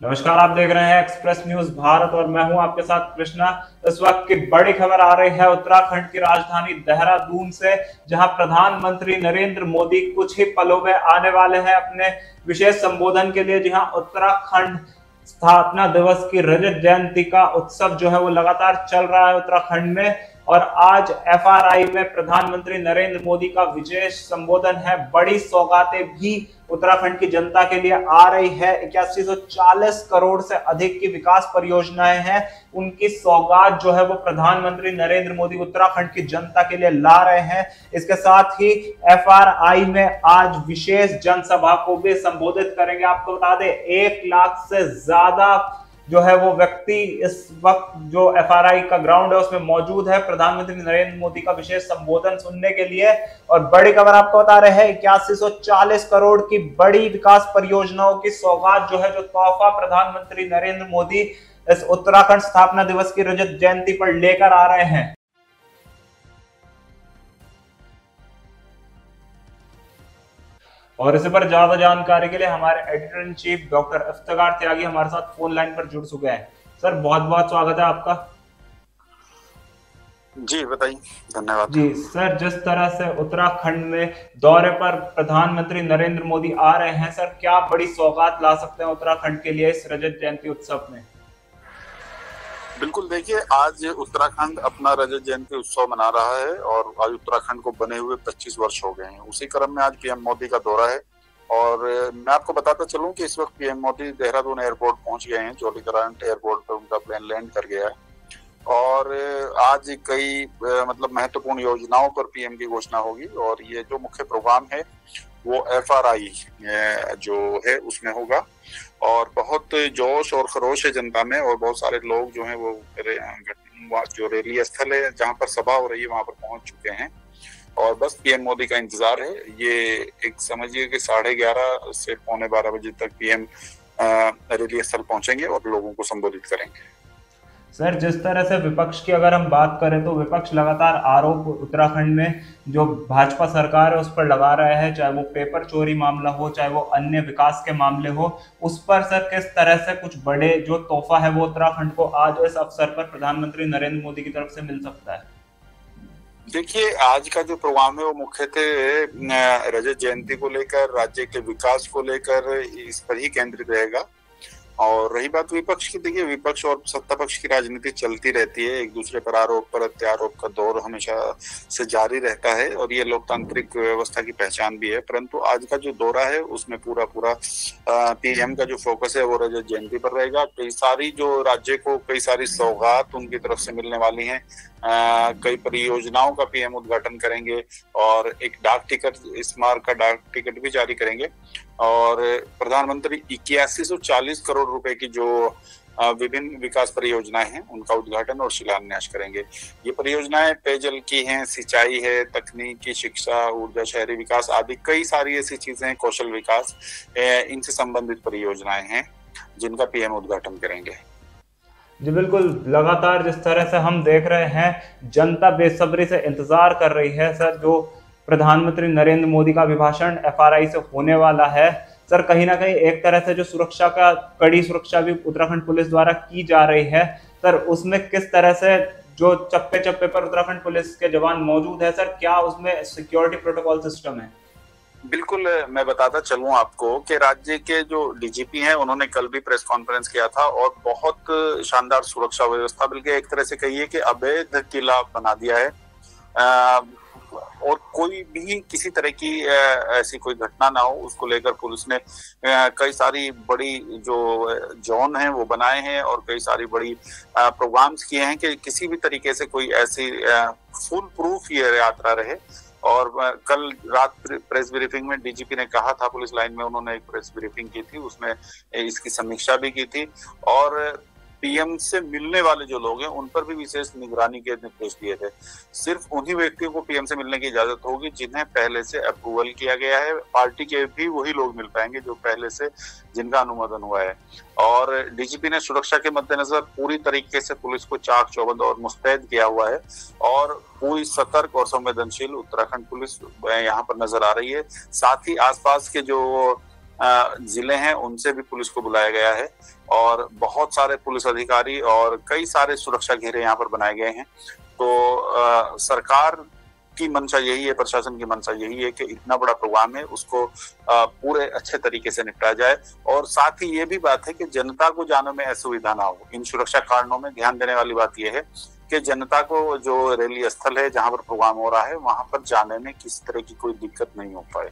नमस्कार, आप देख रहे हैं एक्सप्रेस न्यूज भारत और मैं हूं आपके साथ कृष्णा। इस वक्त की बड़ी खबर आ रही है उत्तराखंड की राजधानी देहरादून से, जहां प्रधानमंत्री नरेंद्र मोदी कुछ ही पलों में आने वाले हैं अपने विशेष संबोधन के लिए। जहां उत्तराखंड स्थापना दिवस की रजत जयंती का उत्सव जो है वो लगातार चल रहा है उत्तराखंड में, और आज एफआरआई में प्रधानमंत्री नरेंद्र मोदी का विशेष संबोधन है। बड़ी सौगातें भी उत्तराखंड की जनता के लिए आ रही है। 8140 करोड़ से अधिक की विकास परियोजनाएं हैं, उनकी सौगात जो है वो प्रधानमंत्री नरेंद्र मोदी उत्तराखंड की जनता के लिए ला रहे हैं। इसके साथ ही एफआरआई में आज विशेष जनसभा को भी संबोधित करेंगे। आपको बता दें 1 लाख से ज्यादा जो है वो व्यक्ति इस वक्त जो एफआरआई का ग्राउंड है उसमें मौजूद है प्रधानमंत्री नरेंद्र मोदी का विशेष संबोधन सुनने के लिए। और बड़ी खबर आपको बता रहे हैं 8140 करोड़ की बड़ी विकास परियोजनाओं की सौगात जो है, जो तोहफा प्रधानमंत्री नरेंद्र मोदी इस उत्तराखंड स्थापना दिवस की रजत जयंती पर लेकर आ रहे हैं। और इस पर ज्यादा जानकारी के लिए हमारे editor in chief doctor Iftikhar Tyagi हमारे साथ फोन लाइन पर जुड़ चुके हैं। सर, बहुत बहुत स्वागत है आपका। जी बताइए। धन्यवाद। जी सर, जिस तरह से उत्तराखंड में दौरे पर प्रधानमंत्री नरेंद्र मोदी आ रहे हैं, सर क्या बड़ी सौगात ला सकते हैं उत्तराखंड के लिए इस रजत जयंती उत्सव में? बिल्कुल, देखिए आज उत्तराखंड अपना रजत जयंती उत्सव मना रहा है और आज उत्तराखंड को बने हुए 25 वर्ष हो गए हैं। उसी क्रम में आज पीएम मोदी का दौरा है और मैं आपको बताता चलूं कि इस वक्त पीएम मोदी देहरादून एयरपोर्ट पहुंच गए हैं। जौलीग्रांट एयरपोर्ट पर उनका प्लेन लैंड कर गया है और आज कई मतलब महत्वपूर्ण योजनाओं पर पीएम की घोषणा होगी और ये जो मुख्य प्रोग्राम है वो एफआरआई जो है उसमें होगा और बहुत जोश और खरोश है जनता में और बहुत सारे लोग जो हैं वो जो रैली स्थल है जहां पर सभा हो रही है वहां पर पहुंच चुके हैं और बस पीएम मोदी का इंतजार है। ये एक समझिए कि 11:30 से 11:45 बजे तक पीएम रैली स्थल पहुंचेंगे और लोगों को संबोधित करेंगे। सर, जिस तरह से विपक्ष की अगर हम बात करें तो विपक्ष लगातार आरोप उत्तराखंड में जो भाजपा सरकार है उस पर लगा रहा है, चाहे वो पेपर चोरी मामला हो, चाहे वो अन्य विकास के मामले हो, उस पर सर किस तरह से कुछ बड़े जो तोहफा है वो उत्तराखंड को आज इस अवसर पर प्रधानमंत्री नरेंद्र मोदी की तरफ से मिल सकता है? देखिए, आज का जो प्रोग्राम है वो मुख्यतः रजत जयंती को लेकर, राज्य के विकास को लेकर इस पर ही केंद्रित रहेगा। और रही बात विपक्ष की, देखिए विपक्ष और सत्ता पक्ष की राजनीति चलती रहती है, एक दूसरे पर आरोप प्रत्यारोप का दौर हमेशा से जारी रहता है और ये लोकतांत्रिक व्यवस्था की पहचान भी है। परंतु आज का जो दौरा है उसमें पूरा पीएम का जो फोकस है वो रजत जयंती पर रहेगा। कई सारी जो राज्य को कई सारी सौगात उनकी तरफ से मिलने वाली हैं, कई परियोजनाओं का पीएम उद्घाटन करेंगे और एक डाक टिकट, स्मारक का डाक टिकट भी जारी करेंगे और प्रधानमंत्री 8140 करोड़ रुपए की जो विभिन्न विकास परियोजनाएं हैं उनका उद्घाटन और शिलान्यास करेंगे। ये परियोजनाएं पेयजल की हैं, सिंचाई है, तकनीकी, शिक्षा, ऊर्जा, शहरी विकास आदि कई सारी ऐसी चीजें हैं, कौशल विकास, इनसे संबंधित परियोजनाएं हैं जिनका पीएम उद्घाटन करेंगे। जी बिल्कुल, लगातार जिस तरह से हम देख रहे हैं जनता बेसब्री से इंतजार कर रही है सर, जो प्रधानमंत्री नरेंद्र मोदी का अभिभाषण एफआरआई से होने वाला है। सर कहीं ना कहीं एक तरह से जो सुरक्षा का कड़ी सुरक्षा भी उत्तराखंड पुलिस द्वारा की जा रही है, सर उसमें किस तरह से जो चप्पे चप्पे पर उत्तराखंड पुलिस के जवान मौजूद है, सर क्या उसमें सिक्योरिटी प्रोटोकॉल सिस्टम है? बिल्कुल, मैं बताता चलूं आपको कि राज्य के जो डीजीपी हैं उन्होंने कल भी प्रेस कॉन्फ्रेंस किया था और बहुत शानदार सुरक्षा व्यवस्था, बल्कि एक तरह से कहिए कि अवैध किला बना दिया है और कोई भी किसी तरह की ऐसी कोई घटना ना हो उसको लेकर पुलिस ने कई सारी बड़ी जो जोन है वो बनाए हैं और कई सारी बड़ी प्रोग्राम्स किए हैं कि किसी भी तरीके से कोई ऐसी फुल प्रूफ ये यात्रा रहे। और कल रात प्रेस ब्रीफिंग में डीजीपी ने कहा था, पुलिस लाइन में उन्होंने एक प्रेस ब्रीफिंग की थी, उसमें इसकी समीक्षा भी की थी और पीएम से मिलने वाले जो लोग हैं उन पर भी विशेष निगरानी के निर्देश दिए थे। सिर्फ उन्हीं व्यक्तियों को पीएम से मिलने की इजाजत होगी जिन्हें पहले से अप्रूवल किया गया है। पार्टी के भी वही लोग मिल पाएंगे जो पहले से जिनका अनुमोदन हुआ है। और डीजीपी ने सुरक्षा के मद्देनजर पूरी तरीके से पुलिस को चाक चौबंद और मुस्तैद किया हुआ है और पूरी सतर्क और संवेदनशील उत्तराखंड पुलिस यहाँ पर नजर आ रही है। साथ ही आसपास के जो जिले हैं उनसे भी पुलिस को बुलाया गया है और बहुत सारे पुलिस अधिकारी और कई सारे सुरक्षा घेरे यहाँ पर बनाए गए हैं। तो सरकार की मंशा यही है, प्रशासन की मंशा यही है कि इतना बड़ा प्रोग्राम है उसको पूरे अच्छे तरीके से निपटाया जाए। और साथ ही ये भी बात है कि जनता को जाने में असुविधा ना हो। इन सुरक्षा कारणों में ध्यान देने वाली बात यह है कि जनता को जो रैली स्थल है जहां पर प्रोग्राम हो रहा है वहां पर जाने में किसी तरह की कोई दिक्कत नहीं हो पाए।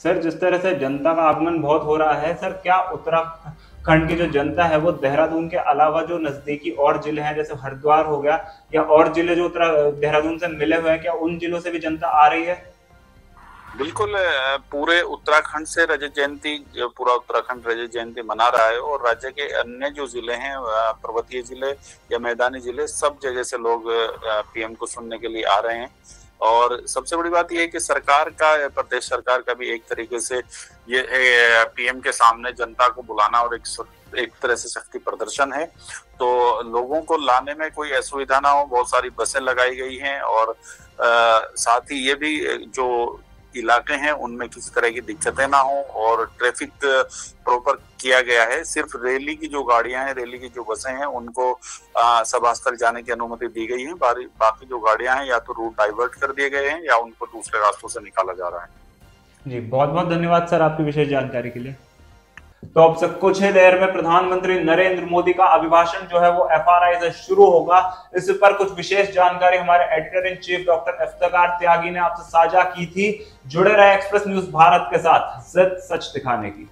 सर, जिस तरह से जनता का आगमन बहुत हो रहा है सर, क्या उत्तराखंड की जो जनता है वो देहरादून के अलावा जो नजदीकी और जिले हैं जैसे हरिद्वार हो गया या और जिले जो देहरादून से मिले हुए हैं, क्या उन जिलों से भी जनता आ रही है? बिल्कुल, पूरे उत्तराखंड से रजत जयंती, पूरा उत्तराखंड रजत जयंती मना रहा है और राज्य के अन्य जो जिले हैं, पर्वतीय जिले या मैदानी जिले, सब जगह से लोग पीएम को सुनने के लिए आ रहे हैं। और सबसे बड़ी बात यह है कि सरकार का, प्रदेश सरकार का भी एक तरीके से ये पीएम के सामने जनता को बुलाना और एक तरह से शक्ति प्रदर्शन है। तो लोगों को लाने में कोई असुविधा ना हो, बहुत सारी बसें लगाई गई हैं और साथ ही ये भी जो इलाके हैं उनमें किसी तरह की दिक्कतें ना हो और ट्रैफिक प्रॉपर किया गया है। सिर्फ रैली की जो गाड़ियां हैं, रैली की जो बसें हैं, उनको सभा स्थल जाने की अनुमति दी गई है। बाकी जो गाड़ियां हैं या तो रूट डाइवर्ट कर दिए गए हैं या उनको दूसरे रास्तों से निकाला जा रहा है। जी, बहुत बहुत धन्यवाद सर आपकी विशेष जानकारी के लिए। तो अब से कुछ ही देर में प्रधानमंत्री नरेंद्र मोदी का अभिभाषण जो है वो FRI से शुरू होगा। इस पर कुछ विशेष जानकारी हमारे editor in chief doctor Iftikhar Tyagi ने आपसे साझा की थी। जुड़े रहे एक्सप्रेस न्यूज भारत के साथ, सच दिखाने की।